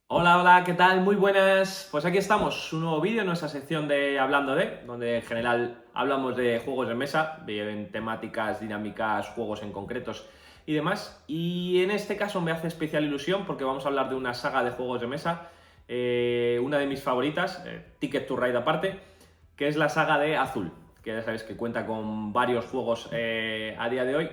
Hola, hola, ¿qué tal? Muy buenas. Pues aquí estamos, un nuevo vídeo en nuestra sección de Hablando de, donde en general hablamos de juegos de mesa, bien temáticas, dinámicas, juegos en concretos y demás. Y en este caso me hace especial ilusión porque vamos a hablar de una saga de juegos de mesa, una de mis favoritas, Ticket to Ride aparte, que es la saga de Azul, que ya sabéis que cuenta con varios juegos a día de hoy.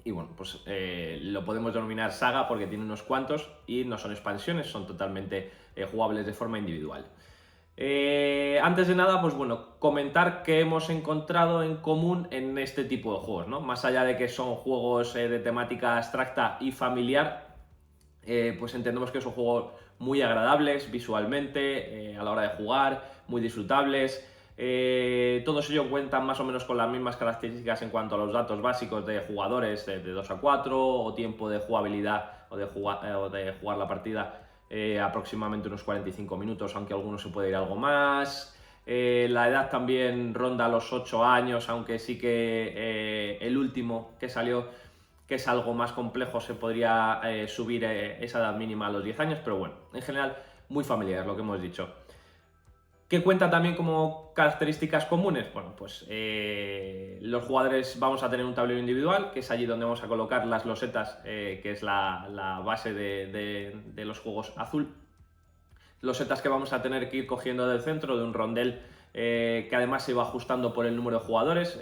Y bueno, pues lo podemos denominar saga porque tiene unos cuantos y no son expansiones, son totalmente jugables de forma individual. Antes de nada, pues bueno, comentar qué hemos encontrado en común en este tipo de juegos, ¿no? Más allá de que son juegos de temática abstracta y familiar, pues entendemos que son juegos muy agradables visualmente, a la hora de jugar, muy disfrutables. Todos ellos cuentan más o menos con las mismas características en cuanto a los datos básicos de jugadores de 2 a 4 o tiempo de jugabilidad o de jugar la partida aproximadamente unos 45 minutos, aunque algunos se puede ir algo más. La edad también ronda los 8 años, aunque sí que el último que salió, que es algo más complejo, se podría subir esa edad mínima a los 10 años, pero bueno, en general muy familiar, lo que hemos dicho. ¿Qué cuenta también como características comunes? Bueno, pues los jugadores vamos a tener un tablero individual, que es allí donde vamos a colocar las losetas, que es la base de los juegos Azul. Losetas que vamos a tener que ir cogiendo del centro de un rondel, que además se va ajustando por el número de jugadores.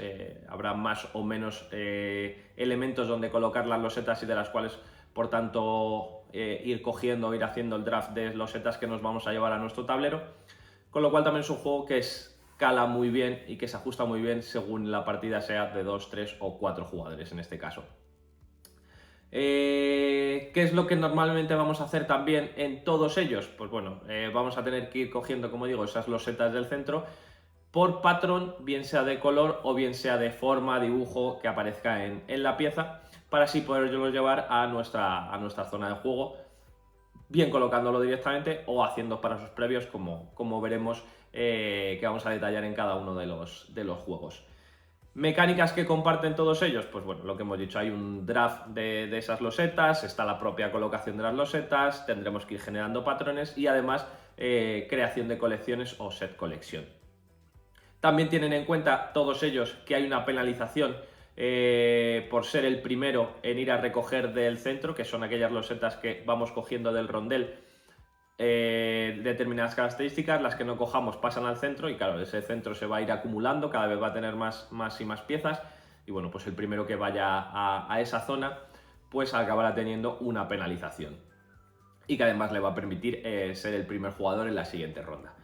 Habrá más o menos elementos donde colocar las losetas y de las cuales, por tanto, ir cogiendo, ir haciendo el draft de losetas que nos vamos a llevar a nuestro tablero. Con lo cual también es un juego que escala muy bien y que se ajusta muy bien según la partida sea de 2, 3 o 4 jugadores en este caso. ¿Qué es lo que normalmente vamos a hacer también en todos ellos? Pues bueno, vamos a tener que ir cogiendo, como digo, esas losetas del centro por patrón, bien sea de color o bien sea de forma, dibujo que aparezca en la pieza, para así poderlos llevar a nuestra zona de juego, bien colocándolo directamente o haciendo pasos previos, como veremos, que vamos a detallar en cada uno de los juegos. Mecánicas que comparten todos ellos, pues bueno, lo que hemos dicho, hay un draft de esas losetas, está la propia colocación de las losetas, tendremos que ir generando patrones y además creación de colecciones o set colección. También tienen en cuenta todos ellos que hay una penalización por ser el primero en ir a recoger del centro, que son aquellas losetas que vamos cogiendo del rondel, determinadas características. Las que no cojamos pasan al centro y claro, ese centro se va a ir acumulando, cada vez va a tener más y más piezas y bueno, pues el primero que vaya a esa zona pues acabará teniendo una penalización y que además le va a permitir ser el primer jugador en la siguiente ronda.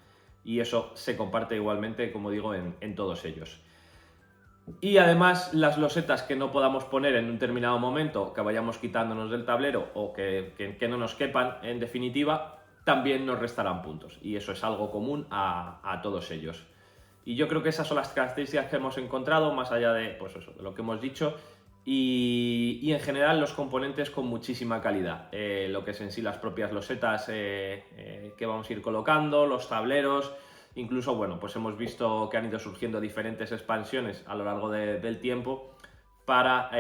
Y eso se comparte igualmente, como digo, en todos ellos. Y además las losetas que no podamos poner en un determinado momento, que vayamos quitándonos del tablero o que no nos quepan, en definitiva, también nos restarán puntos. Y eso es algo común a todos ellos. Y yo creo que esas son las características que hemos encontrado, más allá de, pues eso, de lo que hemos dicho. Y en general los componentes con muchísima calidad. Lo que es en sí las propias losetas que vamos a ir colocando, los tableros. Incluso, bueno, pues hemos visto que han ido surgiendo diferentes expansiones a lo largo del tiempo para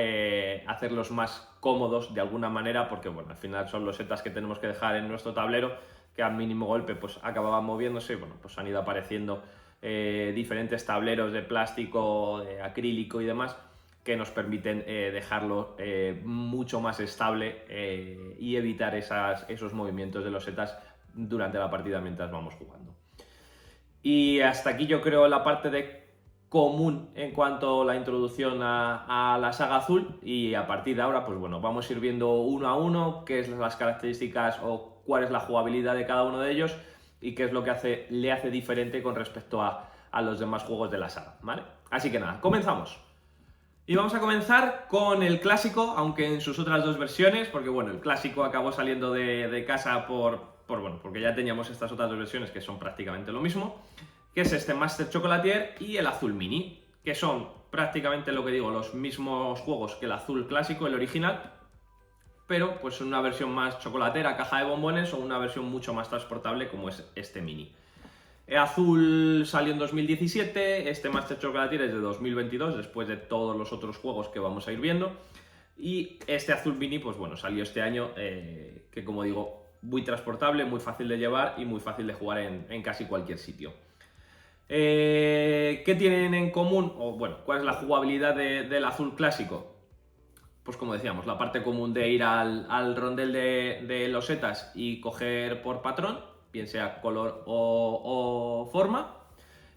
hacerlos más cómodos de alguna manera, porque bueno, al final son losetas que tenemos que dejar en nuestro tablero, que al mínimo golpe pues acababan moviéndose y bueno, pues han ido apareciendo diferentes tableros de plástico, de acrílico y demás, que nos permiten dejarlo mucho más estable y evitar esos movimientos de losetas durante la partida mientras vamos jugando. Y hasta aquí yo creo la parte de común en cuanto a la introducción a la saga Azul, y a partir de ahora pues bueno, vamos a ir viendo uno a uno qué es las características o cuál es la jugabilidad de cada uno de ellos y qué es lo que le hace diferente con respecto a los demás juegos de la saga, ¿vale? Así que nada, comenzamos. Y vamos a comenzar con el clásico, aunque en sus otras dos versiones, porque bueno, el clásico acabó saliendo de casa porque ya teníamos estas otras dos versiones que son prácticamente lo mismo, que es este Master Chocolatier y el Azul Mini, que son prácticamente lo que digo, los mismos juegos que el Azul clásico, el original, pero pues en una versión más chocolatera, caja de bombones, o una versión mucho más transportable como es este Mini. Azul salió en 2017, este Master Chocolatier es de 2022, después de todos los otros juegos que vamos a ir viendo. Y este azul mini, pues bueno, salió este año, que como digo, muy transportable, muy fácil de llevar y muy fácil de jugar en casi cualquier sitio. ¿Qué tienen en común? O bueno, ¿cuál es la jugabilidad del azul clásico? Pues como decíamos, la parte común de ir al rondel de losetas y coger por patrón, bien sea color o forma,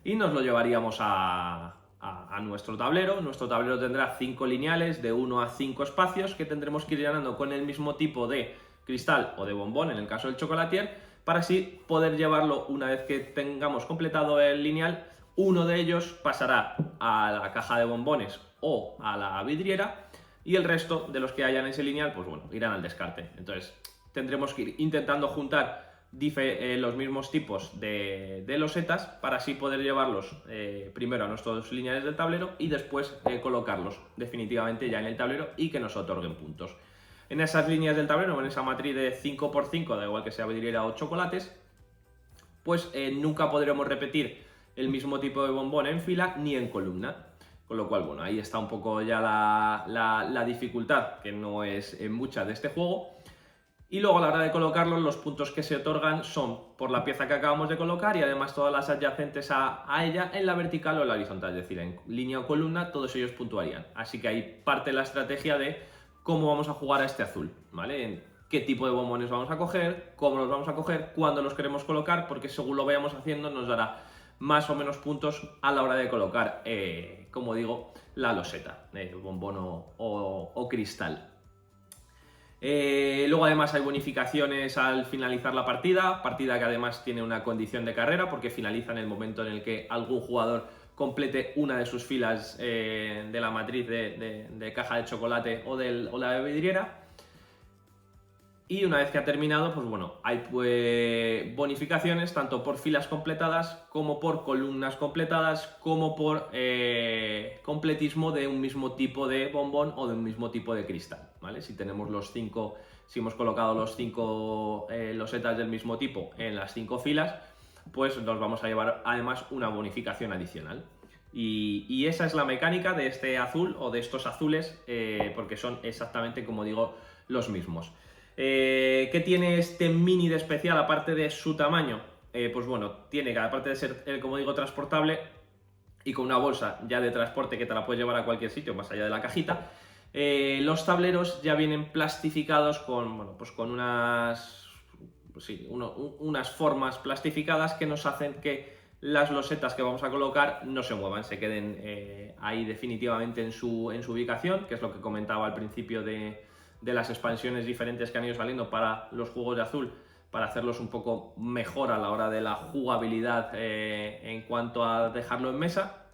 y nos lo llevaríamos a nuestro tablero. Nuestro tablero tendrá 5 lineales de 1 a 5 espacios que tendremos que ir llenando con el mismo tipo de cristal o de bombón, en el caso del chocolatier, para así poder llevarlo. Una vez que tengamos completado el lineal, uno de ellos pasará a la caja de bombones o a la vidriera, y el resto de los que hayan en ese lineal, pues bueno, irán al descarte. Entonces tendremos que ir intentando juntar los mismos tipos de losetas para así poder llevarlos primero a nuestros lineales del tablero y después colocarlos definitivamente ya en el tablero y que nos otorguen puntos. En esas líneas del tablero, en esa matriz de 5×5, da igual que sea vidriera o chocolates, pues nunca podremos repetir el mismo tipo de bombón en fila ni en columna. Con lo cual, bueno, ahí está un poco ya la dificultad, que no es mucha de este juego. Y luego a la hora de colocarlos, los puntos que se otorgan son por la pieza que acabamos de colocar y además todas las adyacentes a ella en la vertical o en la horizontal, es decir, en línea o columna, todos ellos puntuarían. Así que ahí parte la estrategia de cómo vamos a jugar a este azul, ¿vale? En qué tipo de bombones vamos a coger, cómo los vamos a coger, cuándo los queremos colocar, porque según lo vayamos haciendo nos dará más o menos puntos a la hora de colocar, como digo, la loseta, bombón o cristal. Luego además hay bonificaciones al finalizar la partida que además tiene una condición de carrera porque finaliza en el momento en el que algún jugador complete una de sus filas de la matriz de caja de chocolate o la de vidriera. Y una vez que ha terminado, pues bueno, hay bonificaciones tanto por filas completadas como por columnas completadas, como por completismo de un mismo tipo de bombón o de un mismo tipo de cristal, ¿vale? Si tenemos si hemos colocado los 5 losetas del mismo tipo en las 5 filas, pues nos vamos a llevar además una bonificación adicional. Y esa es la mecánica de este azul o de estos azules, porque son exactamente, como digo, los mismos. ¿Qué tiene este mini de especial aparte de su tamaño? Pues bueno, tiene que aparte de ser, como digo, transportable y con una bolsa ya de transporte que te la puedes llevar a cualquier sitio más allá de la cajita, los tableros ya vienen plastificados con, bueno, pues con unas formas plastificadas que nos hacen que las losetas que vamos a colocar no se muevan, se queden ahí definitivamente en su ubicación, que es lo que comentaba al principio de las expansiones diferentes que han ido saliendo para los juegos de azul, para hacerlos un poco mejor a la hora de la jugabilidad en cuanto a dejarlo en mesa.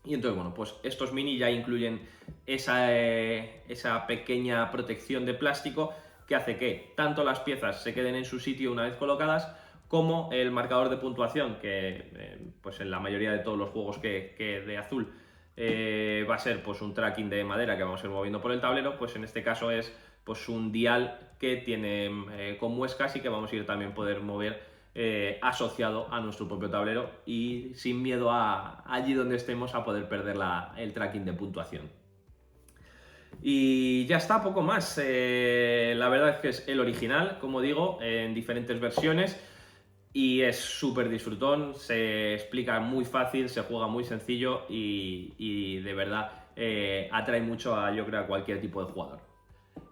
Y entonces, bueno, pues estos mini ya incluyen esa pequeña protección de plástico que hace que tanto las piezas se queden en su sitio una vez colocadas, como el marcador de puntuación, que pues en la mayoría de todos los juegos que de azul va a ser pues un tracking de madera que vamos a ir moviendo por el tablero, pues en este caso es pues un dial que tiene con muescas y que vamos a ir también poder mover asociado a nuestro propio tablero y sin miedo a allí donde estemos a poder perder el tracking de puntuación. Y ya está, poco más. La verdad es que es el original, como digo, en diferentes versiones. Y es súper disfrutón, se explica muy fácil, se juega muy sencillo y de verdad atrae mucho yo creo, a cualquier tipo de jugador.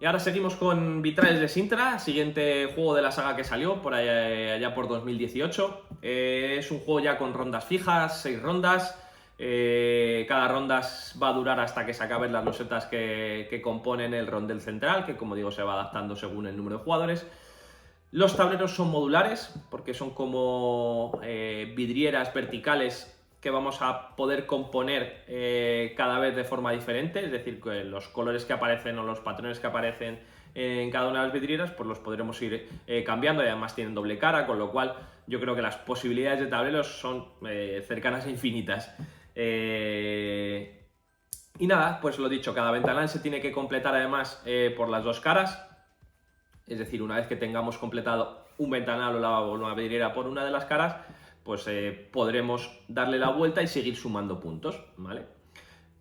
Y ahora seguimos con Vitrales de Sintra, siguiente juego de la saga que salió por allá por 2018. Es un juego ya con rondas fijas, 6 rondas. Cada ronda va a durar hasta que se acaben las losetas que componen el rondel central, que como digo se va adaptando según el número de jugadores. Los tableros son modulares porque son como vidrieras verticales que vamos a poder componer cada vez de forma diferente, es decir, que los colores que aparecen o los patrones que aparecen en cada una de las vidrieras pues los podremos ir cambiando y además tienen doble cara, con lo cual yo creo que las posibilidades de tableros son cercanas a infinitas. Y nada, pues lo dicho, cada ventanal se tiene que completar además por las dos caras. Es decir, una vez que tengamos completado un ventanal o una vidriera por una de las caras, pues podremos darle la vuelta y seguir sumando puntos, ¿vale?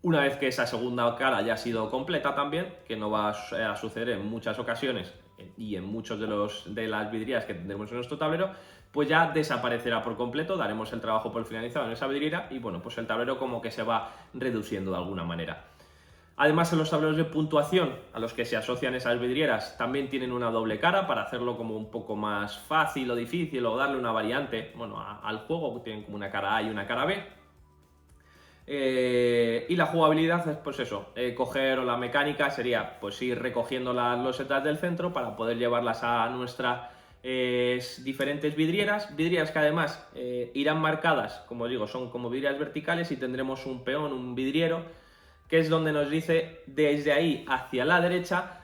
Una vez que esa segunda cara ya ha sido completa también, que no va a suceder en muchas ocasiones y en muchos de las vidrieras que tendremos en nuestro tablero, pues ya desaparecerá por completo, daremos el trabajo por finalizado en esa vidriera y bueno, pues el tablero como que se va reduciendo de alguna manera. Además, en los tableros de puntuación a los que se asocian esas vidrieras también tienen una doble cara para hacerlo como un poco más fácil o difícil o darle una variante, bueno, al juego, tienen como una cara A y una cara B. Y la jugabilidad es pues eso, coger, o la mecánica sería pues ir recogiendo las losetas del centro para poder llevarlas a nuestras diferentes vidrieras que además irán marcadas, como digo, son como vidrieras verticales y tendremos un peón, un vidriero, que es donde nos dice desde ahí hacia la derecha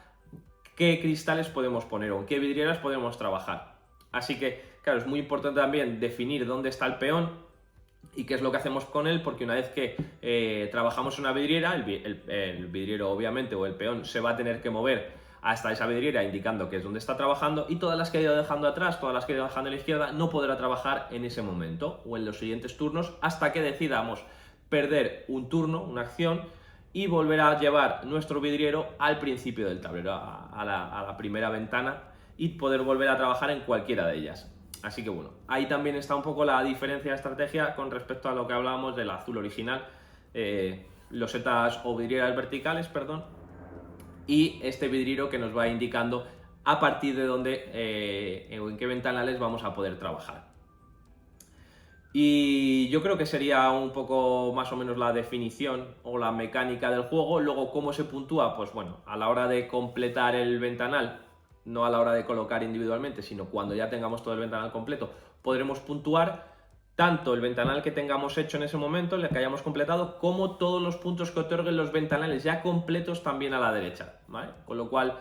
qué cristales podemos poner o en qué vidrieras podemos trabajar. Así que, claro, es muy importante también definir dónde está el peón y qué es lo que hacemos con él, porque una vez que trabajamos una vidriera, el vidriero obviamente o el peón se va a tener que mover hasta esa vidriera indicando que es donde está trabajando, y todas las que ha ido dejando atrás, todas las que ha ido dejando a la izquierda, no podrá trabajar en ese momento o en los siguientes turnos hasta que decidamos perder un turno, una acción, y volver a llevar nuestro vidriero al principio del tablero, a la primera ventana, y poder volver a trabajar en cualquiera de ellas. Así que bueno, ahí también está un poco la diferencia de estrategia con respecto a lo que hablábamos del azul original, losetas o vidrieras verticales, perdón, y este vidriero que nos va indicando a partir de dónde o en qué ventanales vamos a poder trabajar. Y yo creo que sería un poco más o menos la definición o la mecánica del juego. Luego, ¿cómo se puntúa? Pues bueno, a la hora de completar el ventanal, no a la hora de colocar individualmente, sino cuando ya tengamos todo el ventanal completo, podremos puntuar tanto el ventanal que tengamos hecho en ese momento, el que hayamos completado, como todos los puntos que otorguen los ventanales ya completos también a la derecha, ¿vale? Con lo cual,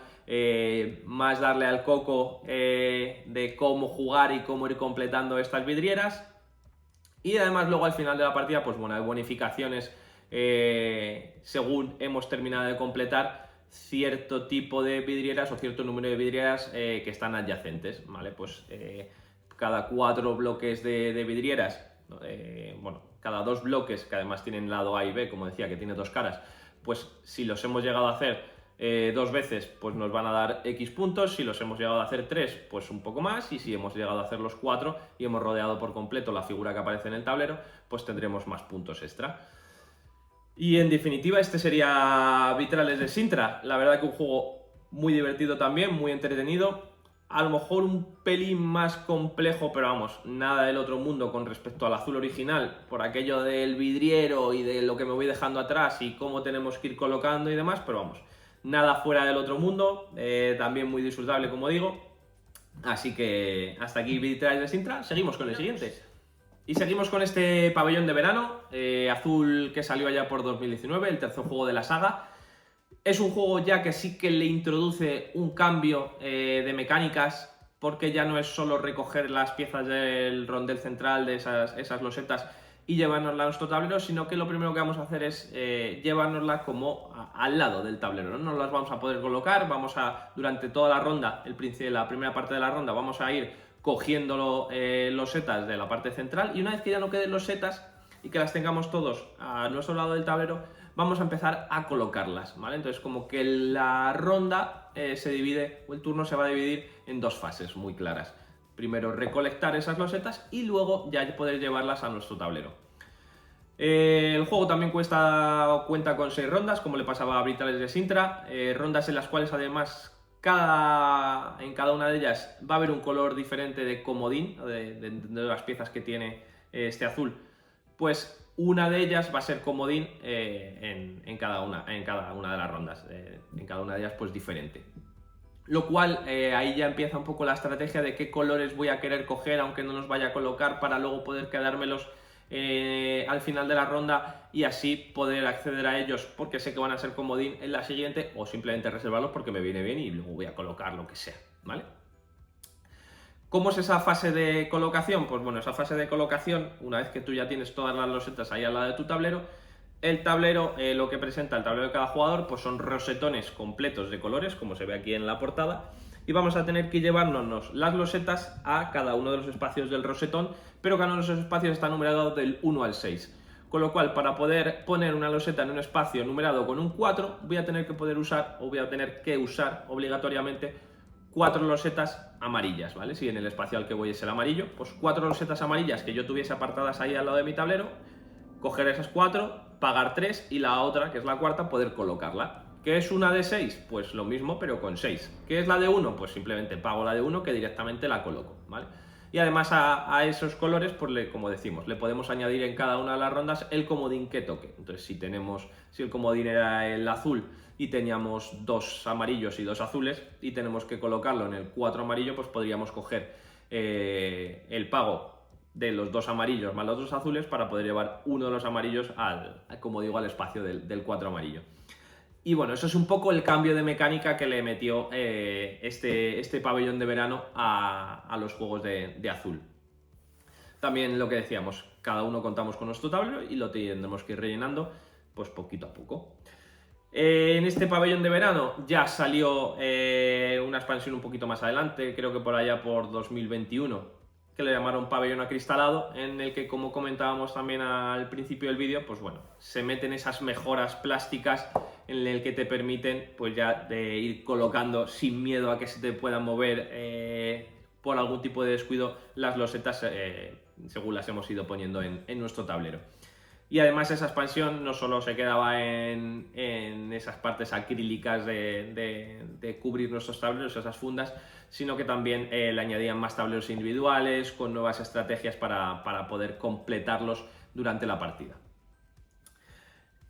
más darle al coco de cómo jugar y cómo ir completando estas vidrieras. Y además luego al final de la partida, pues bueno, hay bonificaciones según hemos terminado de completar cierto tipo de vidrieras o cierto número de vidrieras que están adyacentes, ¿vale? Pues cada 4 bloques de vidrieras, bueno, cada 2 bloques, que además tienen lado A y B, como decía, que tiene 2 caras, pues si los hemos llegado a hacer 2 veces, pues nos van a dar X puntos. Si los hemos llegado a hacer 3, pues un poco más, y si hemos llegado a hacer los 4 y hemos rodeado por completo la figura que aparece en el tablero, pues tendremos más puntos extra. Y en definitiva, este sería Vitrales de Sintra. La verdad que un juego muy divertido también, muy entretenido, a lo mejor un pelín más complejo, pero vamos, nada del otro mundo con respecto al azul original, por aquello del vidriero y de lo que me voy dejando atrás y cómo tenemos que ir colocando y demás, pero vamos, nada fuera del otro mundo, también muy disfrutable, como digo. Así que hasta aquí Vitrales de Sintra. Seguimos con el siguiente. Y seguimos con este pabellón de verano, azul, que salió allá por 2019, el tercer juego de la saga. Es un juego ya que sí que le introduce un cambio de mecánicas, porque ya no es solo recoger las piezas del rondel central de esas losetas y llevárnosla a nuestro tablero, sino que lo primero que vamos a hacer es llevárnosla como al lado del tablero, ¿no? No las vamos a poder colocar, durante toda la ronda, la primera parte de la ronda, vamos a ir cogiendo losetas de la parte central, y una vez que ya no queden losetas y que las tengamos todos a nuestro lado del tablero, vamos a empezar a colocarlas, ¿vale? Entonces, como que la ronda se divide, o el turno se va a dividir en 2 fases muy claras. Primero recolectar esas losetas y luego ya poder llevarlas a nuestro tablero. El juego también cuenta con 6 rondas, como le pasaba a Vitrales de Sintra, rondas en las cuales además en cada una de ellas va a haber un color diferente de comodín, de las piezas que tiene este azul. Pues una de ellas va a ser comodín en cada una de las rondas, en cada una de ellas pues diferente. Lo cual ahí ya empieza un poco la estrategia de qué colores voy a querer coger, aunque no los vaya a colocar, para luego poder quedármelos al final de la ronda y así poder acceder a ellos porque sé que van a ser comodín en la siguiente, o simplemente reservarlos porque me viene bien y luego voy a colocar lo que sea, ¿vale? ¿Cómo es esa fase de colocación? Pues bueno, esa fase de colocación, una vez que tú ya tienes todas las losetas ahí al lado de tu tablero, el tablero, lo que presenta el tablero de cada jugador, pues son rosetones completos de colores, como se ve aquí en la portada, y vamos a tener que llevarnos las losetas a cada uno de los espacios del rosetón, pero cada uno de esos espacios está numerado del 1 al 6. Con lo cual, para poder poner una loseta en un espacio numerado con un 4, voy a tener que usar obligatoriamente 4 losetas amarillas, ¿vale? Si en el espacio al que voy es el amarillo, pues 4 losetas amarillas que yo tuviese apartadas ahí al lado de mi tablero, coger esas 4, pagar 3 y la otra, que es la cuarta, poder colocarla. ¿Qué es una de 6? Pues lo mismo, pero con 6. ¿Qué es la de 1? Pues simplemente pago la de 1 que directamente la coloco, ¿vale? Y además a esos colores, pues como decimos, le podemos añadir en cada una de las rondas el comodín que toque. Entonces, si el comodín era el azul y teníamos 2 amarillos y 2 azules y tenemos que colocarlo en el 4 amarillo, pues podríamos coger el pago de los 2 amarillos más los 2 azules para poder llevar uno de los amarillos como digo, al espacio del 4 amarillo. Y bueno, eso es un poco el cambio de mecánica que le metió este pabellón de verano a los juegos de azul. También lo que decíamos, cada uno contamos con nuestro tablero y lo tendremos que ir rellenando pues poquito a poco. En este pabellón de verano ya salió una expansión un poquito más adelante, creo que por allá por 2021, que le llamaron pabellón acristalado, en el que, como comentábamos también al principio del vídeo, pues bueno, se meten esas mejoras plásticas en el que te permiten pues ya de ir colocando sin miedo a que se te puedan mover por algún tipo de descuido las losetas según las hemos ido poniendo en nuestro tablero. Y además esa expansión no solo se quedaba en esas partes acrílicas de cubrir nuestros tableros, esas fundas, sino que también le añadían más tableros individuales con nuevas estrategias para poder completarlos durante la partida.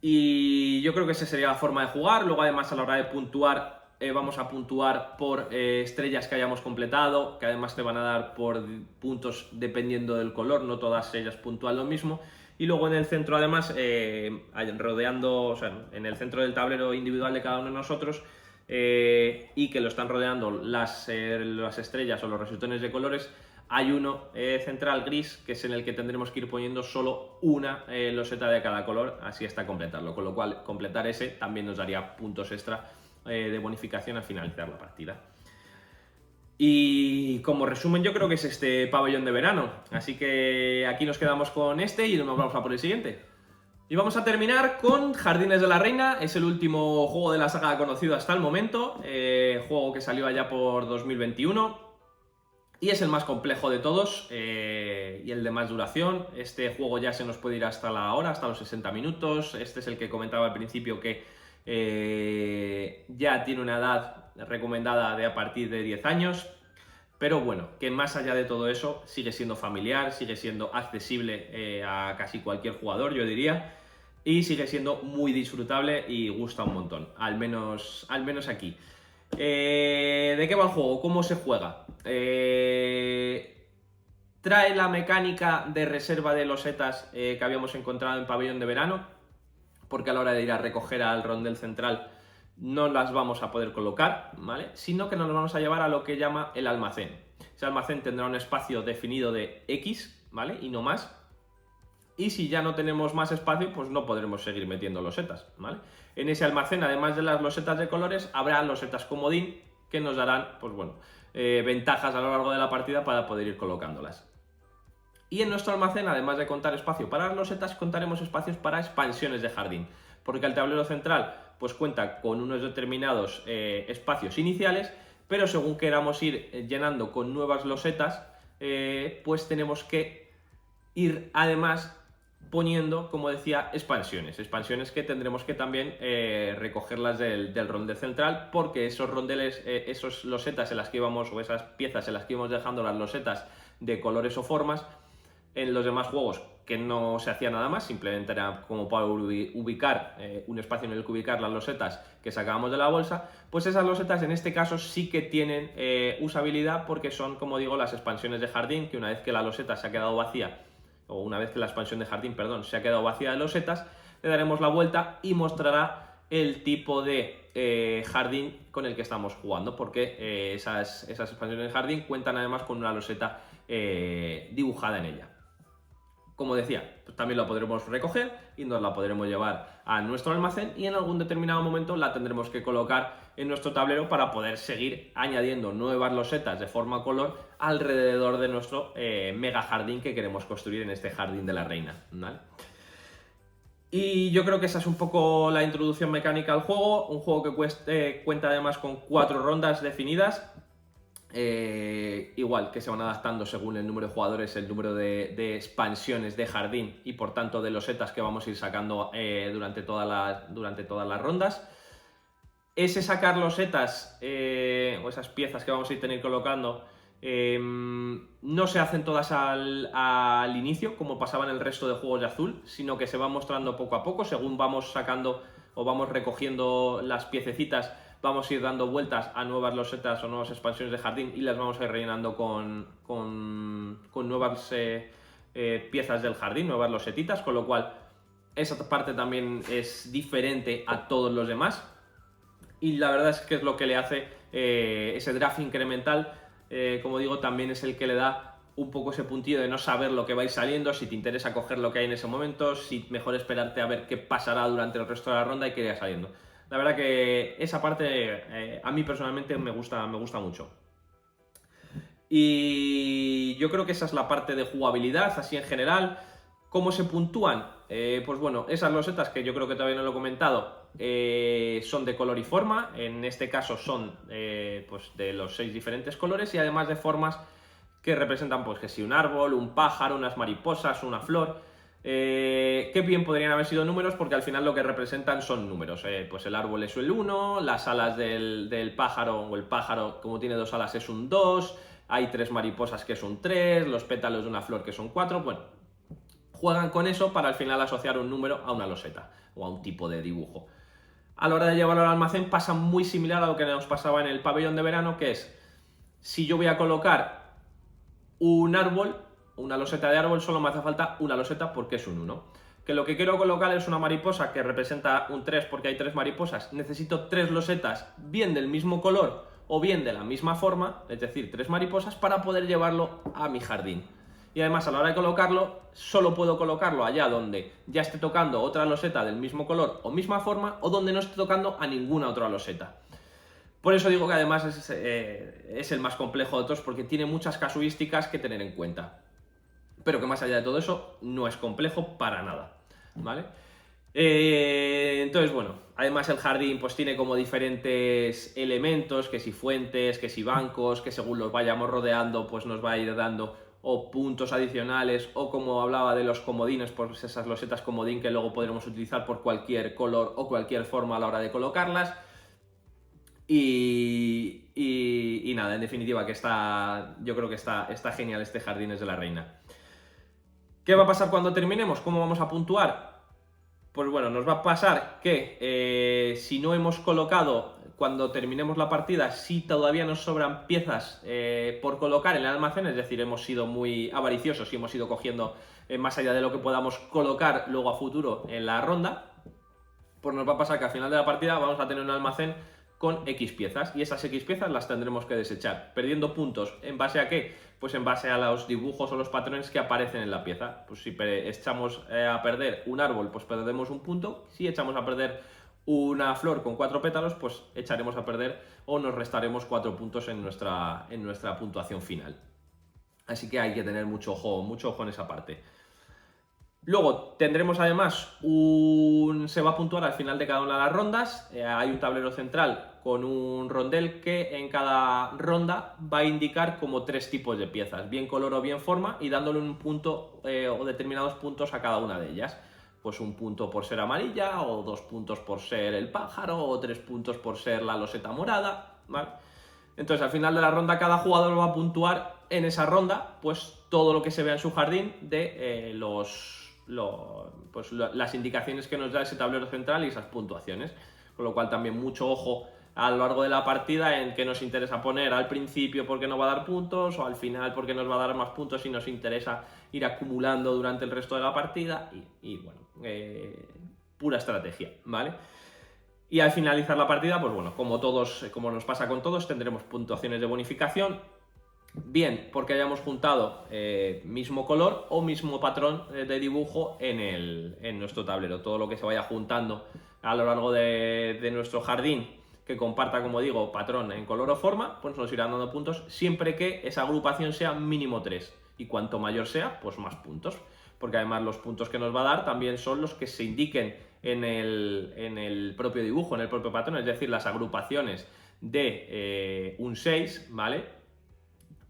Y yo creo que esa sería la forma de jugar. Luego además a la hora de puntuar vamos a puntuar por estrellas que hayamos completado, que además te van a dar por puntos dependiendo del color, no todas ellas puntúan lo mismo. Y luego en el centro además, rodeando, o sea, en el centro del tablero individual de cada uno de nosotros, y que lo están rodeando las estrellas o los resultones de colores, hay uno central gris, que es en el que tendremos que ir poniendo solo una loseta de cada color, así hasta completarlo, con lo cual completar ese también nos daría puntos extra de bonificación al finalizar la partida. Y como resumen yo creo que es este pabellón de verano, así que aquí nos quedamos con este y nos vamos a por el siguiente. Y vamos a terminar con Jardines de la Reina, es el último juego de la saga conocido hasta el momento, juego que salió allá por 2021 y es el más complejo de todos y el de más duración. Este juego ya se nos puede ir hasta la hora, hasta los 60 minutos, este es el que comentaba al principio que ya tiene una edad recomendada de a partir de 10 años, pero bueno, que más allá de todo eso sigue siendo familiar, sigue siendo accesible a casi cualquier jugador, yo diría, y sigue siendo muy disfrutable y gusta un montón, al menos aquí. ¿De qué va el juego? ¿Cómo se juega? Trae la mecánica de reserva de losetas que habíamos encontrado en Pabellón de Verano, porque a la hora de ir a recoger al rondel central no las vamos a poder colocar, ¿vale? Sino que nos vamos a llevar a lo que llama el almacén. Ese almacén tendrá un espacio definido de X, ¿vale? Y no más. Y si ya no tenemos más espacio, pues no podremos seguir metiendo losetas, ¿vale? En ese almacén, además de las losetas de colores, habrá losetas comodín que nos darán, pues bueno, ventajas a lo largo de la partida para poder ir colocándolas. Y en nuestro almacén, además de contar espacio para las losetas, contaremos espacios para expansiones de jardín, porque el tablero central pues cuenta con unos determinados espacios iniciales, pero según queramos ir llenando con nuevas losetas, pues tenemos que ir además poniendo, como decía, expansiones que tendremos que también recogerlas del rondel central, porque esos rondeles, esos losetas en las que íbamos, o esas piezas en las que íbamos dejando las losetas de colores o formas, en los demás juegos que no se hacía nada más, simplemente era como para ubicar un espacio en el que ubicar las losetas que sacábamos de la bolsa, pues esas losetas en este caso sí que tienen usabilidad, porque son, como digo, las expansiones de jardín, que una vez que la loseta se ha quedado vacía, o una vez que la expansión de jardín, perdón, se ha quedado vacía de losetas, le daremos la vuelta y mostrará el tipo de jardín con el que estamos jugando, porque esas expansiones de jardín cuentan además con una loseta dibujada en ella. Como decía, pues también la podremos recoger y nos la podremos llevar a nuestro almacén, y en algún determinado momento la tendremos que colocar en nuestro tablero para poder seguir añadiendo nuevas losetas de forma color alrededor de nuestro mega jardín que queremos construir en este Jardín de la Reina, ¿vale? Y yo creo que esa es un poco la introducción mecánica al juego, un juego que cuenta además con 4 rondas definidas, igual que se van adaptando según el número de jugadores, el número de expansiones de jardín y por tanto de losetas que vamos a ir sacando durante todas las rondas. Ese sacar losetas o esas piezas que vamos a ir tener colocando no se hacen todas al inicio, como pasaba en el resto de juegos de azul, sino que se van mostrando poco a poco, según vamos sacando o vamos recogiendo las piececitas, vamos a ir dando vueltas a nuevas losetas o nuevas expansiones de jardín y las vamos a ir rellenando con nuevas piezas del jardín, nuevas losetitas, con lo cual esa parte también es diferente a todos los demás. Y la verdad es que es lo que le hace ese draft incremental, como digo, también es el que le da un poco ese puntillo de no saber lo que va a ir saliendo, si te interesa coger lo que hay en ese momento, si mejor esperarte a ver qué pasará durante el resto de la ronda y qué irá saliendo. La verdad que esa parte a mí personalmente me gusta mucho. Y yo creo que esa es la parte de jugabilidad, así en general. ¿Cómo se puntúan? Pues bueno, esas losetas que yo creo que todavía no lo he comentado son de color y forma. En este caso son pues de los 6 diferentes colores y además de formas que representan pues que si un árbol, un pájaro, unas mariposas, una flor. Que bien podrían haber sido números porque al final lo que representan son números. Pues el árbol es el 1, las alas del pájaro o el pájaro como tiene 2 alas es un 2, hay 3 mariposas que es un 3, los pétalos de una flor que son 4, bueno, juegan con eso para al final asociar un número a una loseta o a un tipo de dibujo. A la hora de llevarlo al almacén pasa muy similar a lo que nos pasaba en el pabellón de verano, que es, si yo voy a colocar un árbol, una loseta de árbol, solo me hace falta una loseta porque es un 1. Que lo que quiero colocar es una mariposa que representa un 3 porque hay 3 mariposas, necesito 3 losetas bien del mismo color o bien de la misma forma, es decir, 3 mariposas para poder llevarlo a mi jardín. Y además a la hora de colocarlo, solo puedo colocarlo allá donde ya esté tocando otra loseta del mismo color o misma forma o donde no esté tocando a ninguna otra loseta. Por eso digo que además es el más complejo de todos porque tiene muchas casuísticas que tener en cuenta. Pero que más allá de todo eso, no es complejo para nada, ¿vale? Entonces, bueno, además el jardín pues tiene como diferentes elementos, que si fuentes, que si bancos, que según los vayamos rodeando pues nos va a ir dando o puntos adicionales o como hablaba de los comodines, pues esas losetas comodín que luego podremos utilizar por cualquier color o cualquier forma a la hora de colocarlas. Y nada, en definitiva, que yo creo que está genial este Jardines de la Reina. ¿Qué va a pasar cuando terminemos? ¿Cómo vamos a puntuar? Pues bueno, nos va a pasar que si no hemos colocado, cuando terminemos la partida, si todavía nos sobran piezas por colocar en el almacén, es decir, hemos sido muy avariciosos y hemos ido cogiendo más allá de lo que podamos colocar luego a futuro en la ronda, pues nos va a pasar que al final de la partida vamos a tener un almacén con X piezas y esas X piezas las tendremos que desechar, perdiendo puntos. ¿En base a qué? Pues en base a los dibujos o los patrones que aparecen en la pieza. Pues si echamos a perder un árbol, pues perdemos un punto. Si echamos a perder una flor con 4 pétalos, pues echaremos a perder o nos restaremos 4 puntos en nuestra puntuación final. Así que hay que tener mucho ojo en esa parte. Luego tendremos además se va a puntuar al final de cada una de las rondas. Hay un tablero central con un rondel que en cada ronda va a indicar como 3 tipos de piezas, bien color o bien forma, y dándole un punto o determinados puntos a cada una de ellas. Pues un punto por ser amarilla, o 2 puntos por ser el pájaro, o 3 puntos por ser la loseta morada, ¿vale? Entonces al final de la ronda cada jugador va a puntuar en esa ronda pues todo lo que se vea en su jardín de las indicaciones que nos da ese tablero central y esas puntuaciones, con lo cual también mucho ojo a lo largo de la partida en qué nos interesa poner al principio porque nos va a dar puntos o al final porque nos va a dar más puntos y nos interesa ir acumulando durante el resto de la partida y bueno, pura estrategia, ¿vale? Y al finalizar la partida, pues bueno, como nos pasa con todos, tendremos puntuaciones de bonificación, bien porque hayamos juntado mismo color o mismo patrón de dibujo en nuestro tablero. Todo lo que se vaya juntando a lo largo de nuestro jardín que comparta, como digo, patrón en color o forma, pues nos irán dando puntos siempre que esa agrupación sea mínimo 3 y cuanto mayor sea, pues más puntos. porque además los puntos que nos va a dar también son los que se indiquen en el propio dibujo, en el propio patrón, es decir, las agrupaciones de un 6, ¿vale?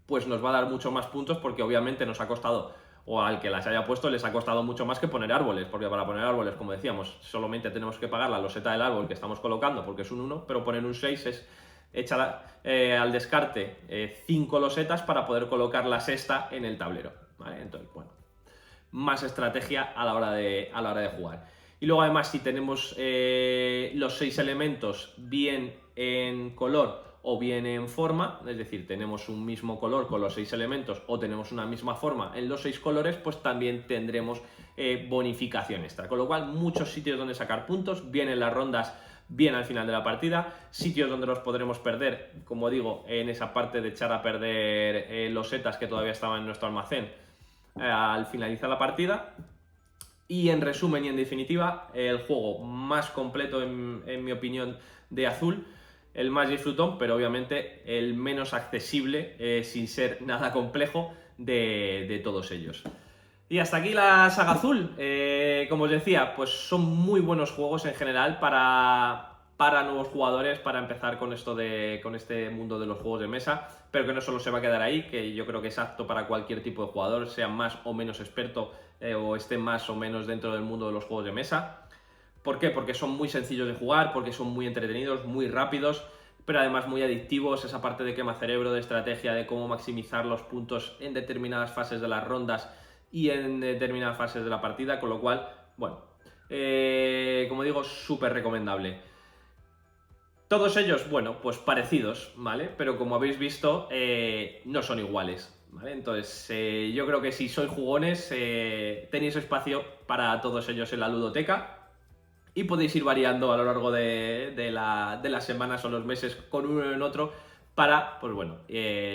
Pues nos va a dar mucho más puntos porque obviamente nos ha costado, o al que las haya puesto les ha costado mucho más que poner árboles, porque para poner árboles, como decíamos, solamente tenemos que pagar la loseta del árbol que estamos colocando porque es un 1, pero poner un 6 es echar al descarte 5 losetas para poder colocar la sexta en el tablero, ¿vale? Entonces, bueno, más estrategia a la hora de jugar. Y luego además si tenemos los 6 elementos bien en color o bien en forma, es decir, tenemos un mismo color con los 6 elementos o tenemos una misma forma en los 6 colores, pues también tendremos bonificación extra. Con lo cual, muchos sitios donde sacar puntos, bien en las rondas, bien al final de la partida, sitios donde los podremos perder, como digo, en esa parte de echar a perder losetas que todavía estaban en nuestro almacén al finalizar la partida. Y en resumen y en definitiva, el juego más completo en mi opinión de Azul, el más disfrutón, pero obviamente el menos accesible, sin ser nada complejo, de todos ellos. Y hasta aquí la saga Azul. Como os decía, pues son muy buenos juegos en general para nuevos jugadores, para empezar con este mundo de los juegos de mesa, pero que no solo se va a quedar ahí, que yo creo que es apto para cualquier tipo de jugador, sea más o menos experto o esté más o menos dentro del mundo de los juegos de mesa. ¿Por qué? Porque son muy sencillos de jugar, porque son muy entretenidos, muy rápidos, pero además muy adictivos, esa parte de quema cerebro, de estrategia, de cómo maximizar los puntos en determinadas fases de las rondas y en determinadas fases de la partida, con lo cual, bueno, como digo, súper recomendable. Todos ellos, bueno, pues parecidos, ¿vale? Pero como habéis visto, no son iguales, ¿vale? Entonces, yo creo que si sois jugones, tenéis espacio para todos ellos en la ludoteca y podéis ir variando a lo largo de las semanas o los meses con uno en otro para, pues bueno,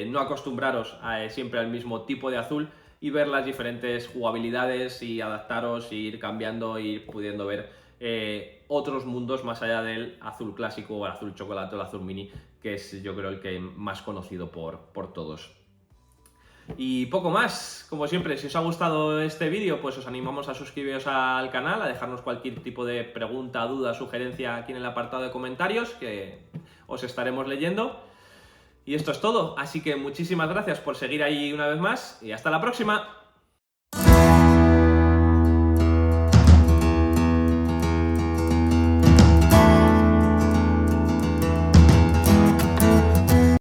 no acostumbraros siempre al mismo tipo de Azul y ver las diferentes jugabilidades y adaptaros e ir cambiando e ir pudiendo ver otros mundos más allá del Azul clásico o el Azul chocolate o el Azul mini, que es yo creo el que más conocido por todos. Y poco más, como siempre, si os ha gustado este vídeo, pues os animamos a suscribiros al canal, a dejarnos cualquier tipo de pregunta, duda, sugerencia aquí en el apartado de comentarios, que os estaremos leyendo. Y esto es todo, así que muchísimas gracias por seguir ahí una vez más y hasta la próxima.